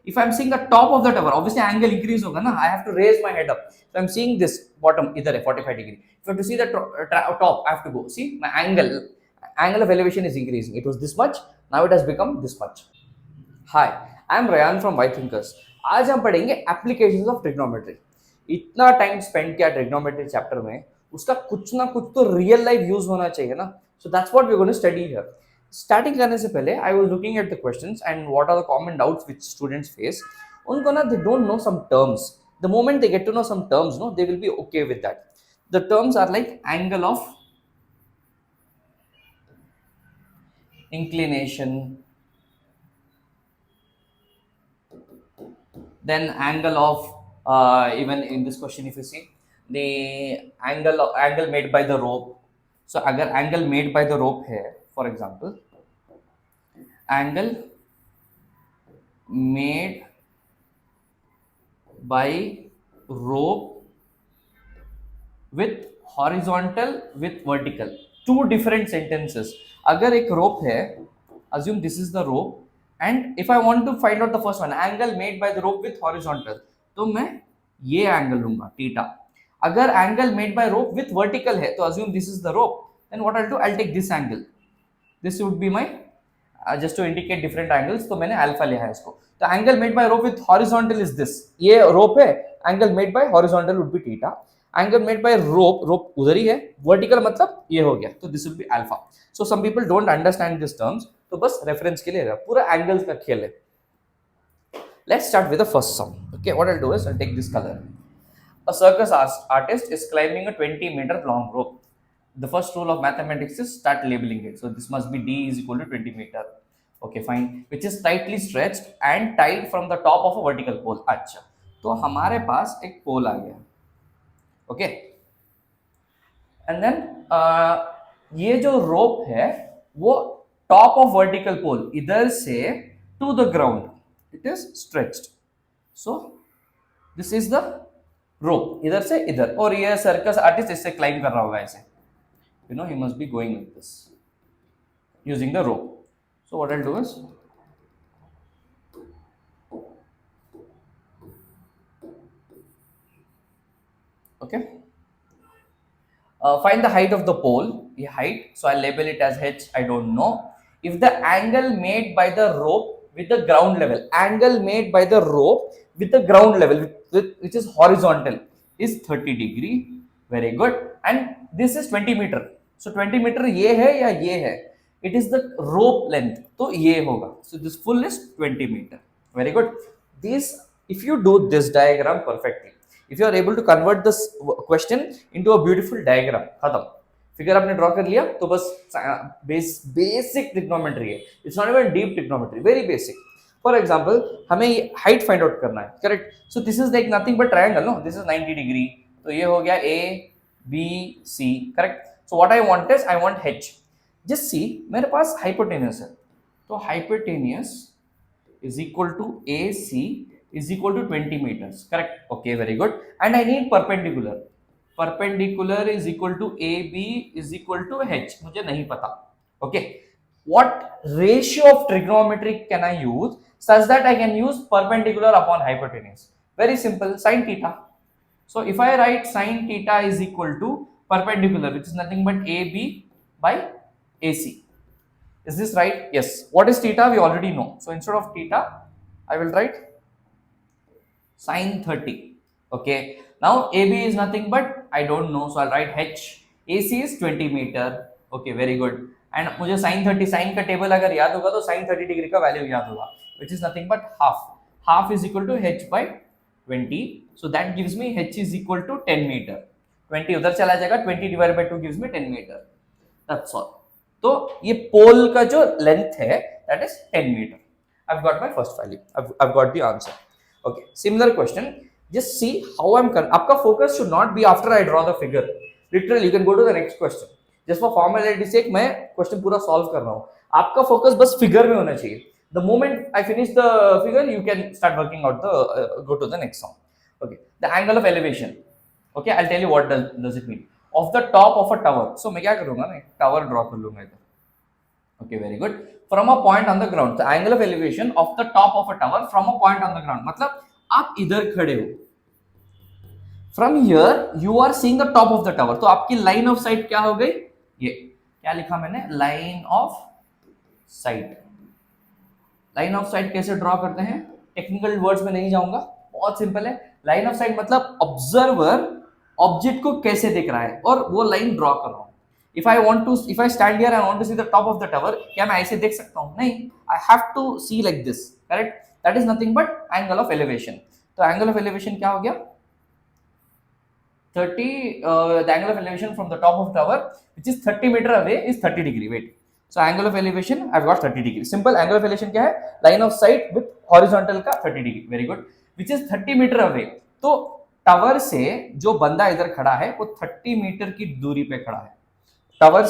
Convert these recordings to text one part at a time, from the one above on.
If I'm seeing the top of the tower, obviously angle increase hoga na. I have to raise my head up. So I'm seeing this bottom idhar hai 45 degree. If I have to see the top, I have to go. See my angle of elevation is increasing. It was this much. Now it has become this much. Hi, I am Rayan from White Thinkers. आज हम पढ़ेंगे applications of trigonometry. इतना time spend किया trigonometry chapter में, उसका कुछ ना कुछ तो रियल लाइफ यूज होना चाहिए ना. So that's what we are going to study here. Starting करने से पहले I was looking at the questions and what are the common doubts which students face. उनको ना they don't know some terms. The moment they get to know some terms, no they will be okay with that. The terms are like angle of inclination, then angle of even in this question if you see the angle made by the rope. So agar angle made by the rope hai, for example angle made by rope with horizontal with vertical, two different sentences. अगर एक rope है, assume this is the rope, and if I want to find out the first one, angle made by the rope with horizontal, तो मैं ये angle लूंगा theta. अगर angle made by rope with vertical है, तो assume this is the rope, then what I'll do, I'll take this angle. This would be my just to indicate different angles, तो मैंने alpha लिया है इसको. तो angle made by rope with horizontal is this. ये rope है, angle made by horizontal would be theta. Angle made by rope उधर ही है, वर्टिकल मतलब ये हो गया, तो this will be alpha. So some people don't understand this terms, तो बस रेफरेंस के लिए पूरा एंगल्स का खेल है. Let's start with the first sum. Okay, what I will do is I take this colour. A circus artist is climbing a 20-meter long rope. The first rule of mathematics is start labeling it. So this must be d is equal to 20 meter. Okay, fine. Which is tightly stretched and tied from the top of a vertical pole. अच्छा, तो हमारे पास एक पोल आ गया. Okay, and then ये जो रोप है वो top of vertical pole इधर से to the ground it is stretched. So this is the rope इधर से इधर, और ये सर्कस आर्टिस्ट इससे क्लाइंब कर रहा होगा ऐसे, you know he must be going with this using the rope. So what I will do is okay, find the height of the pole, the height. So I'll label it as h, I don't know. If the angle made by the rope with the ground level, angle made by the rope with the ground level which is horizontal is 30 degree, very good, and this is 20 meter. So 20 meter ये है या ये है, it is the rope length, तो ये होगा. So this full is 20 meter, very good. This, if you do this diagram perfectly, if you are able to convert this question into a beautiful diagram, खत्म. Figure आपने draw कर लिया तो बस basic trigonometry है. It's not even deep trigonometry, very basic. For example हमें height find out करना है, correct. So this is like nothing but triangle, no, this is 90 degree, तो ये हो गया A B C, correct. So what I want is I want h. Just see, मेरे पास hypotenuse है, तो hypotenuse is equal to A C is equal to 20 meters, correct. Okay, very good. And I need perpendicular. Perpendicular is equal to AB is equal to H. मुझे नहीं पता. Okay. What ratio of trigonometry can I use such that I can use perpendicular upon hypotenuse? Very simple, sin theta. So if I write sin theta is equal to perpendicular, which is nothing but AB by AC. Is this right? Yes. What is theta? We already know. So instead of theta, I will write sin 30. Okay, now AB is nothing but I don't know, so I'll write H. AC is 20 meter. Okay, very good. And मुझे sin 30, sin का table अगर याद होगा तो sin 30 degree का value याद होगा, which is nothing but half. Half is equal to H by 20. So that gives me H is equal to 10 meter. 20 उधर चला जाएगा, 20 divided by 2 gives me 10 meter. That's all. तो ये पोल का जो लेंथ है that is 10 meter. I've got my first value. I've got the answer. Okay, similar question. Just see how I'm. आपका focus should not be after I draw the figure. Literally, you can go to the next question. Just for formality sake, मैं question पूरा solve कर रहा हूँ. आपका focus बस figure में होना चाहिए. The moment I finish the figure, you can start working out the go to the next sum. Okay, the angle of elevation. Okay, I'll tell you what does it mean. Of the top of a tower. So मैं क्या करूँगा, मैं tower draw कर लूँगा इधर. Okay, very good. From a point on the ground, the angle of elevation of the top of a tower from a point on the ground, मतलब आप इधर खड़े हो, from here you are seeing the top of the tower, तो आपकी line of site क्या हो गई, ये क्या लिखा मैंने, line of site. Line of site कैसे ड्रॉ करते हैं, टेक्निकल वर्ड्स में नहीं जाऊंगा, बहुत सिंपल है। लाइन ऑफ साइट मतलब ऑब्जर्वर ऑब्जेक्ट को कैसे देख रहा है और वो लाइन ड्रॉ कर रहा हूं। If I stand here and want to see the top of the tower, क्या मैं ऐसे देख सकता हूं, नहीं, I have to see like this, correct, that is nothing but angle of elevation. तो एंगल ऑफ एलिवेशन क्या हो गया, 30 the angle of elevation from the top of tower which is 30 meter away is 30 degree, wait, so angle of elevation I've got 30 degree, simple, angle of elevation क्या है, line of sight with horizontal का 30 degree, very good, which is 30 meter away। तो tower से जो बंदा इधर खड़ा है वो 30 मीटर की दूरी पे खड़ा है, टावर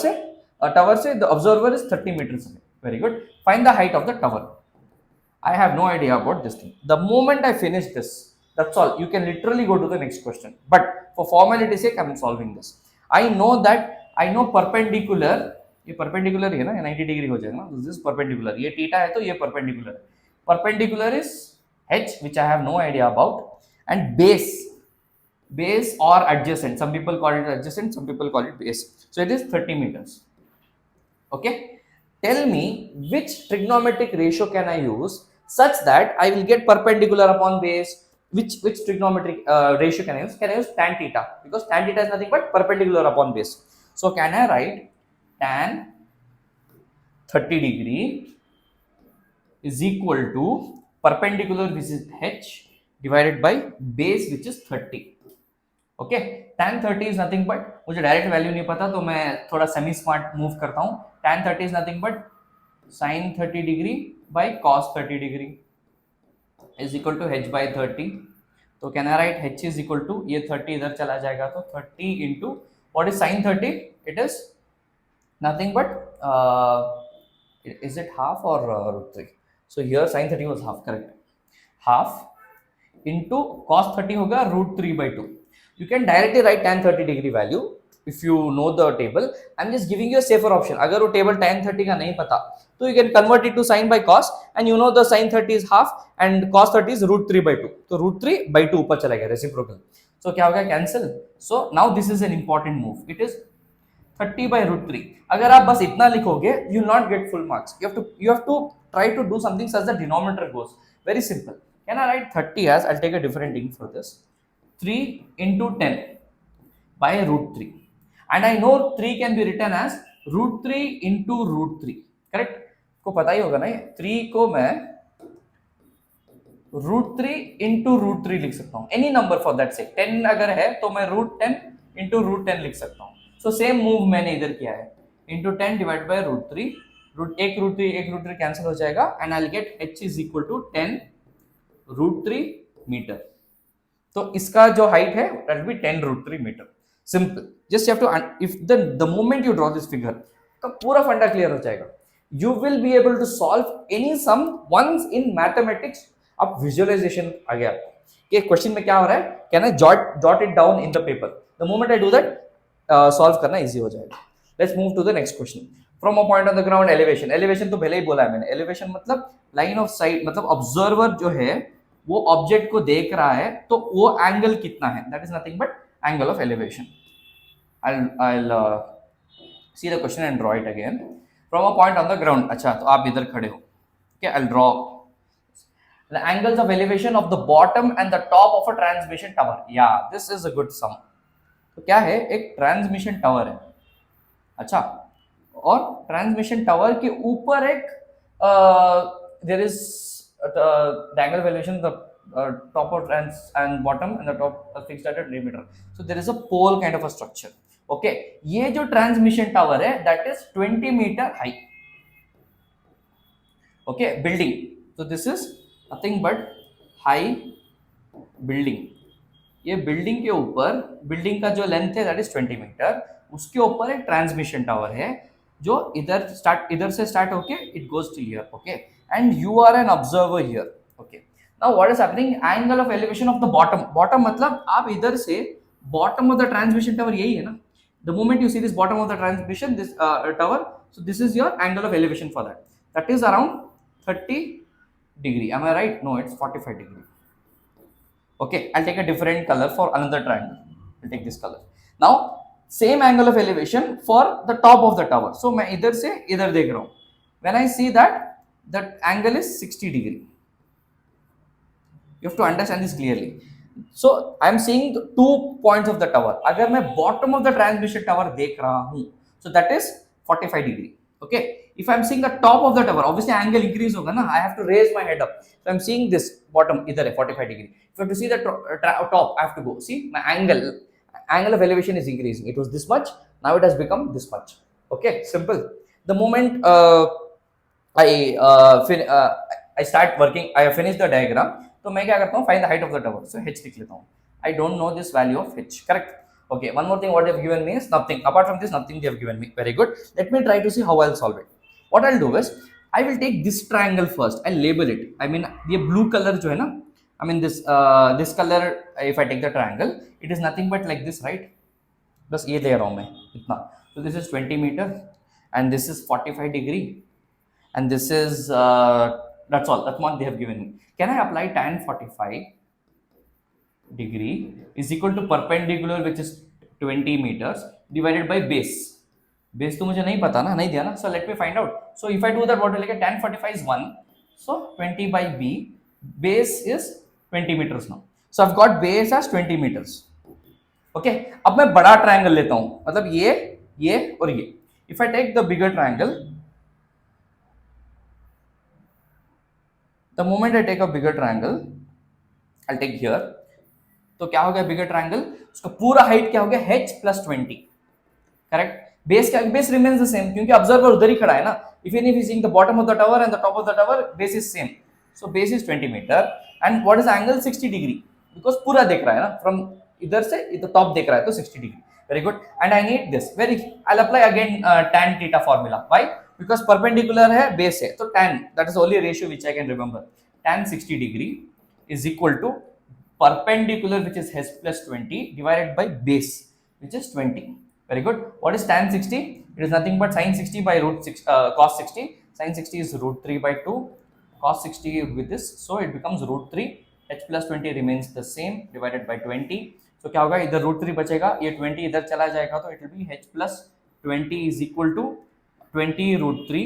से the observer is 30 meters away, very good, find the height of the tower। I have no idea about this thing. The moment I finish this, that's all. You can literally go to the next question. But for formality sake, I'm solving this. I know perpendicular. ये perpendicular है ना, 90 degree हो जाएगा ना. This is perpendicular. ये theta है तो ये perpendicular है. Perpendicular is h, which I have no idea about, and base or adjacent. Some people call it adjacent. Some people call it base. So it is 30 meters. Okay. Tell me which trigonometric ratio can I use such that I will get perpendicular upon base. Which trigonometric ratio can I use? Can I use tan theta? Because tan theta is nothing but perpendicular upon base. So can I write tan 30 degree is equal to perpendicular, which is h, divided by base, which is 30. Okay, tan 30 is nothing but, मुझे direct value नहीं पता तो मैं थोड़ा semi smart move करता हूं, tan 30 is nothing but sin 30 degree by cos 30 degree is equal to h by 30। तो can I write h is equal to, ये 30 इधर चला जाएगा तो 30 into what is sin 30, it is nothing but is it half और √3, so here sin 30 was half, correct, half into cos 30 होगा √3/2। You can directly write tan 30 degree value if you know the table. I'm just giving you a safer option. अगर वो table tan 30 का नहीं पता तो you can convert it to sin by cos, and you know the sin 30 is half and cos 30 is √3/2, तो √3/2 ऊपर चला गया, reciprocal, so क्या हो गया, cancel। So now this is an important move, it is 30/√3। अगर आप बस इतना लिखोगे you will not get full marks, you have to try to do something such that denominator goes, very simple। Can I write 30 as, I'll take a different ink for this, 3 into 10 by √3, and I know 3 can be written as √3 into √3, correct, को पता ही होगा ना, ये 3 को मैं √3 into √3 लिख सकता हूं, any number for that sake, 10 अगर है तो मैं √10 into √10 लिख सकता हूं। सो सेम मूव मैंने इधर किया है, into 10 डिवाइड बाय √3, एक √3 कैंसिल हो जाएगा, and I will get h is equal to 10 √3 metre. तो इसका जो हाइट है that will be 10 √3 metre, simple, just you have to, if the moment you draw this figure तो पूरा फंडा क्लियर हो जाएगा, you will be able to solve any sum once in mathematics. अब विजुअलाइजेशन आ गया कि क्वेश्चन में क्या हो रहा है, can I jot it down in the paper, the moment I do that solve करना इजी हो जाएगा। Let's move to the next question. From a point on the ground, elevation तो पहले ही बोला है मैंने, एलिवेशन मतलब लाइन ऑफ साइट, मतलब ऑब्जर्वर जो है वो ऑब्जेक्ट को देख रहा है तो वो एंगल कितना है, that is nothing but angle of elevation. I'll see the question and draw it again from a point on the ground। अच्छा, तो आप इधर खड़े हो, okay, I'll draw the angles of elevation of the bottom and the top of a transmission tower। yeah, this is a good sum। तो क्या है, एक ट्रांसमिशन टावर है, अच्छा, और ट्रांसमिशन टावर के ऊपर एक there is the angle of elevation, the top of and bottom and the top fixed at a diameter, so there is a pole kind of a structure। okay, ये जो transmission tower है that is 20 meter high। okay, building, so this is nothing but high building। ये building के ऊपर, building का जो length है that is 20 metre, उसके ऊपर एक ट्रांसमिशन टावर है जो इधर से स्टार्ट होके it goes to here. Okay, and you are an observer here. Okay, now what is happening, angle of elevation of the bottom मतलब आप इधर से bottom of the transmission tower, यही है ना, the moment you see this bottom of the transmission this tower, So this is your angle of elevation for that. That is around 30 degree. Am I right? No, it's 45 degree. Okay, I'll take a different color for another triangle. I'll take this color. Now, same angle of elevation for the top of the tower. So, मैं इधर से इधर देख रहा हूँ. When I see that, that angle is 60 degree. You have to understand this clearly. So, I am seeing the 2 points of the tower. अगर मैं bottom of the transmission tower देख रहा हूँ, so that is 45 degree. Okay. If I am seeing the top of the tower, obviously angle increase होगा ना. I have to raise my head up. So I am seeing this bottom इधर है 45 degree. If I have to see the top, I have to go. See my angle of elevation is increasing. It was this much. Now it has become this much. Okay, simple. The moment I start working, I have finished the diagram. तो मैं क्या करता हूँ? Find the height of the tower. So h लिख लेता हूँ. I don't know this value of h. Correct. Okay. One more thing. What they have given me is nothing. Apart from this, nothing they have given me. Very good. Let me try to see how I'll solve it. What I'll do is I will take this triangle first. I'll label it. I mean, the blue color जो है ना, I mean this color. If I take the triangle, it is nothing but like this, right? बस ये ले रहा हूँ मैं इतना. So this is 20 meter, and this is 45 degree, and this is that's all. That's what they have given me. Can I apply tan 45 degree is equal to perpendicular, which is 20 meters divided by base. Base तो मुझे नहीं पता ना, नहीं दिया ना. So let me find out. So if I do that, what will I get? Tan 45 is 1. So 20 by b. Base is 20 meters now. So I've got base as 20 meters. Okay. अब मैं बड़ा triangle लेता हूँ. मतलब ये और ये. If I take the bigger triangle, the moment I take a bigger triangle, I'll take here. तो क्या हो गया बिगर ट्रायंगल? उसका पूरा हाइट क्या हो गया? h plus 20. करेक्ट. बेस क्या? बेस रिमेन्स द सेम क्योंकि ऑब्जर्वर उधर ही खड़ा है ना. Even if you seeing the bottom of the tower and the top of the tower, base is same. So base is 20 metre and what is angle? 60 degree, because पूरा देख रहा है ना, फ्रॉम इधर से इधर टॉप देख रहा है तो 60 degree. Very good. And I need this. Very I will apply again tan theta formula. Why? Because perpendicular है, बेस है, तो tan, that is only ratio which I can remember. tan 60 degree is equal to perpendicular, which is h plus 20 divided by base, which is 20. Very good. What is tan 60? It is nothing but sin 60 by root 6, cos 60. Sin 60 is root 3 by 2. Cos 60 with this, so it becomes root 3. H plus 20 remains the same divided by 20. So क्या होगा? इधर root 3 बचेगा, ये 20 इधर चला जाएगा, तो it will be h plus 20 is equal to 20 root 3.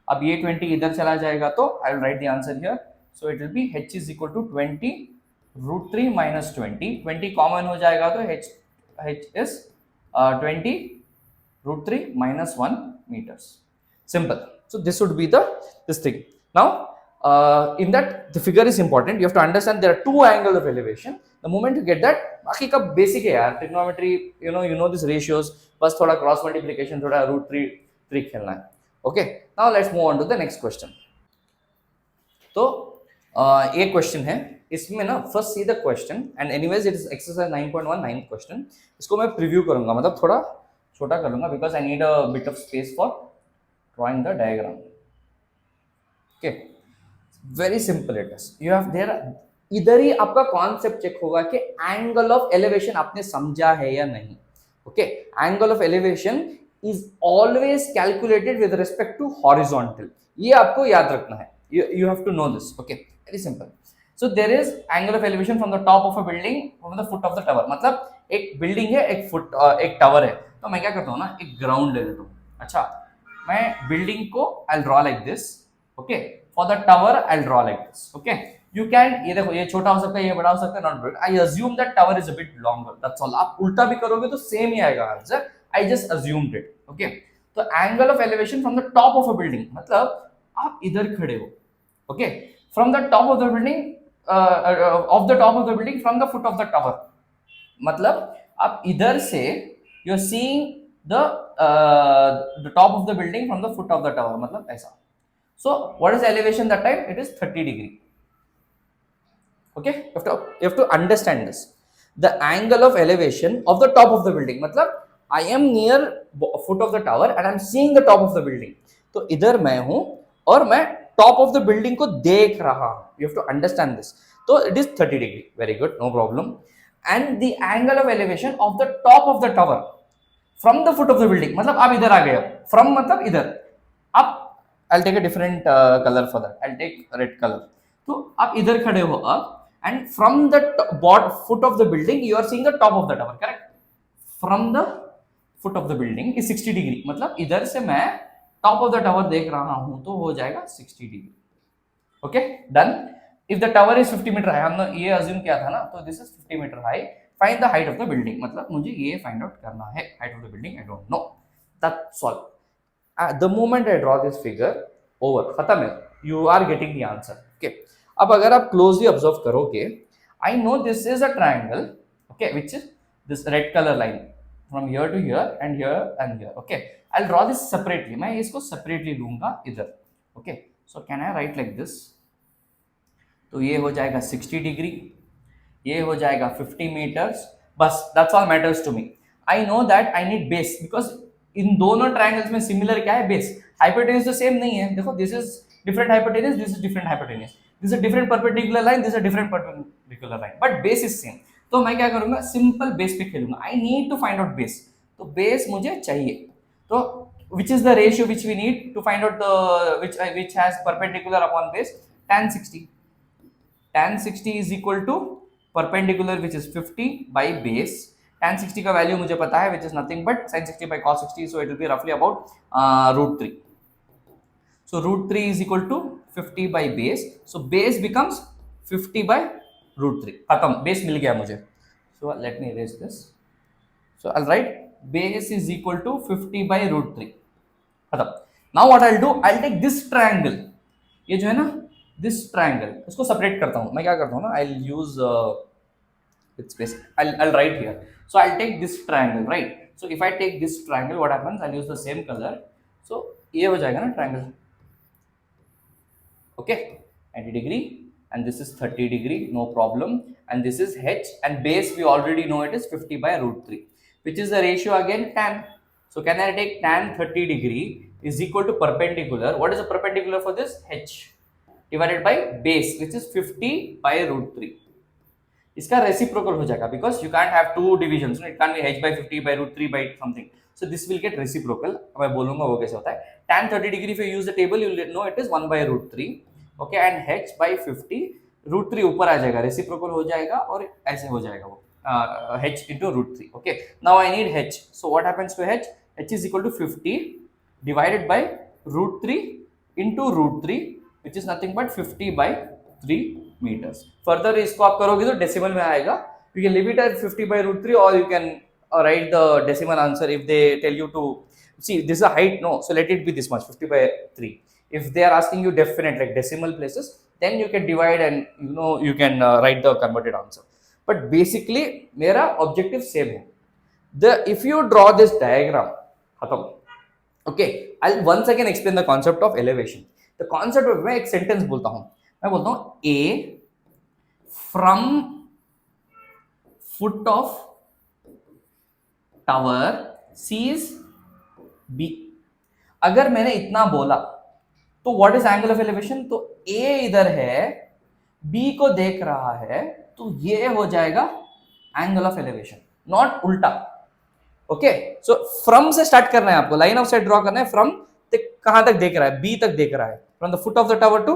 अब ये 20 इधर चला जाएगा, तो I will write the answer here. So it will be h is equal to 20 root 3 minus 20. 20 common हो जाएगा, तो h is 20 root 3 minus 1 meters. Simple. So this would be this thing. Now in that the figure is important. You have to understand there are two angles of elevation. The moment you get that, बाकी का basic है यार, trigonometry, you know these ratios. बस थोड़ा cross multiplication, थोड़ा root 3 trick खेलना है. Okay. Now let's move on to the next question. तो एक क्वेश्चन है इसमें ना. First see the question and anyways it is exercise 9.1 9th question. इसको मैं प्रीव्यू करूंगा, मतलब थोड़ा छोटा करूंगा, because I need a bit of space for drawing the diagram. Okay, very simple it is. You have their, इधर ही आपका concept check होगा कि एंगल ऑफ एलिवेशन आपने समझा है या नहीं. ओके, angle of elevation is always calculated with respect to horizontal. ये आपको याद रखना है. You have to know this. Okay, very simple. So there is angle of elevation from the top of a building from the foot of the tower. मतलब एक building है, एक tower है, तो मैं क्या करता हूँ ना, एक ग्राउंड ले लेता हूँ. अच्छा, मैं बिल्डिंग को I'll draw like this. Okay, for the tower I'll draw like this. Okay, you can, ये देखो, ये छोटा हो सकता है, ये बड़ा हो सकता है, not big. I assume that tower is a bit longer. That's all. आप उल्टा भी करोगे तो सेम ही आएगा answer. I just assumed it. Okay, तो angle of elevation from the top of a building, मतलब आप इधर खड़े हो. Okay, from the top of the building, of the top of the building, from the foot of the tower. मतलब आप इधर से you're seeing the top of the building from the foot of the tower. मतलब ऐसा. So what is the elevation that time? It is 30 degree. Okay, you have to understand this. The angle of elevation of the top of the building. मतलब I am near foot of the tower and I'm seeing the top of the building. तो इधर मैं हूँ और मैं top of the building को देख रहा हूं. You have to understand this. तो it is 30 degree. Very good, no problem. And the angle of elevation of the top of the tower, from the foot of the building मतलब आप इधर आ गए, from मतलब इधर, आप I'll take a different color for that. I'll take red color. तो आप इधर खड़े हो अब, and from the foot of the building you are seeing the top of the tower, correct? From the foot of the building is 60 degree, मतलब इधर से मैं top of the tower देख रहा हूं तो हो जाएगा 60 degree. Okay, done. If the tower is 50 meter high, हमने ये assume किया था ना, तो this is 50 meter high. Find the height of the building, मतलब मुझे ये find out करना है. Height of the building I don't know. That's all. The moment I draw this figure, over, खत्म है, you are getting the answer. Okay. अब अगर आप closely observe करोगे, I know this is a triangle, okay, which is this red color line from here to here and here and here. Okay, I'll draw this separately. मैं इसको separately लूंगा इधर. Okay, so can I write like this? तो ये हो जाएगा 60 degree, ये हो जाएगा 50 meters. बस that's all matters to me. I know that I need base because इन दोनों ट्रायंगल्स में सिमिलर क्या है, बेस. हाइपोटेन्यूज तो सेम नहीं है, देखो this is different hypotenuse, this is different hypotenuse, this is different perpendicular line, this is different perpendicular line, but base is same. तो मैं क्या करूंगा, सिंपल बेस पे खेलूंगा. I need to find out base, तो बेस मुझे चाहिए. तो which is the ratio which we need to find out the which has perpendicular upon base? Tan 60. Tan 60 is equal to perpendicular which is 50 by base. Tan 60 का value मुझे पता है, which is nothing but sin 60 by cos 60, so it will be roughly about root 3. So root 3 is equal to 50 by base. So base becomes 50 by root 3. खत्म, base मिल गया मुझे. So let me erase this. So I'll write base is equal to 50 by root 3. खत्म. Now what I'll do? I'll take this triangle. ये जो है ना, this triangle, इसको separate करता हूँ. मैं क्या करता हूँ ना, I'll use its base. I'll write here. So I'll take this triangle, right? So if I take this triangle, what happens? I'll use the same color. So ये हो जाएगा ना triangle. Okay, 90 degree, and this is 30 degree, no problem. And this is h, and base we already know it is 50 by root 3, which is the ratio again tan. So can I take tan 30 degree is equal to perpendicular. What is the perpendicular for this? H divided by base, which is 50 by root 3. इसका reciprocal हो जाएगा because you can't have two divisions, it can't be h by 50 by root 3 by something, so this will get reciprocal. मैं बोलूंगा वो कैसे होता है. tan 30 degree if you use the table you will know it is 1 by root 3. Okay, and h by 50, root 3 ऊपर आ जाएगा, reciprocal हो जाएगा और ऐसे हो जाएगा वो h into root 3. Okay, now I need h, so what happens to h? H is equal to 50 divided by root 3 into root 3, which is nothing but 50 by 3 meters. Further इसको आप करोगे तो डेसिमल में आएगा. You can leave it at 50 by root 3 or you can write the decimal answer if they tell you to see this is a height, no, so let it be this much, 50 by 3. If they are asking you definite like decimal places, then you can divide and you know you can write the converted answer. But basically मेरा objective same है. If you draw this diagram, खत्म. Okay, I'll once again explain the concept of elevation. The concept of मैं एक sentence बोलता हूँ, मैं बोलता हूँ A from foot of tower sees B. अगर मैंने इतना बोला तो what is angle of elevation? तो A इधर है, B को देख रहा है, तो ये हो जाएगा angle of elevation, not उल्टा. ओके, सो फ्रॉम से स्टार्ट करना है आपको, लाइन ऑफ साइट ड्रॉ करना है. फ्रॉम कहां तक देख रहा है? बी तक देख रहा है. From the foot of the tower to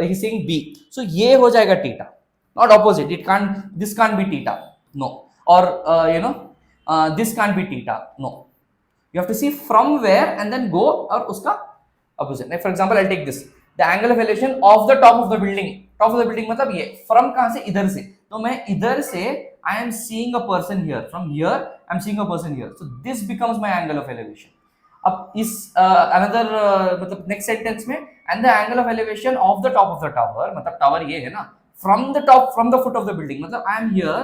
ही सीइंग बी, सो ये हो जाएगा theta, not opposite. It can't, this can't be theta, no, और you know this can't be theta, no. You have to see from where and then go, और उसका opposite. For example I take this, the angle of elevation of the top of the building. Top of the building मतलब ये, from कहां से? इधर से. तो मैं इधर से I am seeing a person here. From here, I am seeing a person here. So this becomes my angle of elevation. अब इस another मतलब next sentence में, and the angle of elevation of the top of the tower, मतलब tower ये है ना, from the top, from the foot of the building, मतलब I am here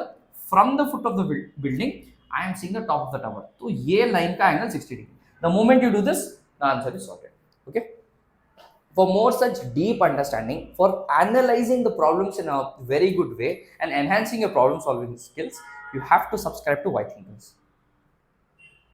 from the foot of the building, I am seeing the top of the tower. तो ये line का angle 60 degree. The moment you do this, the answer is sorted. Okay. For more such deep understanding, for analyzing the problems in a very good way and enhancing your problem solving skills, you have to subscribe to White Thinkers.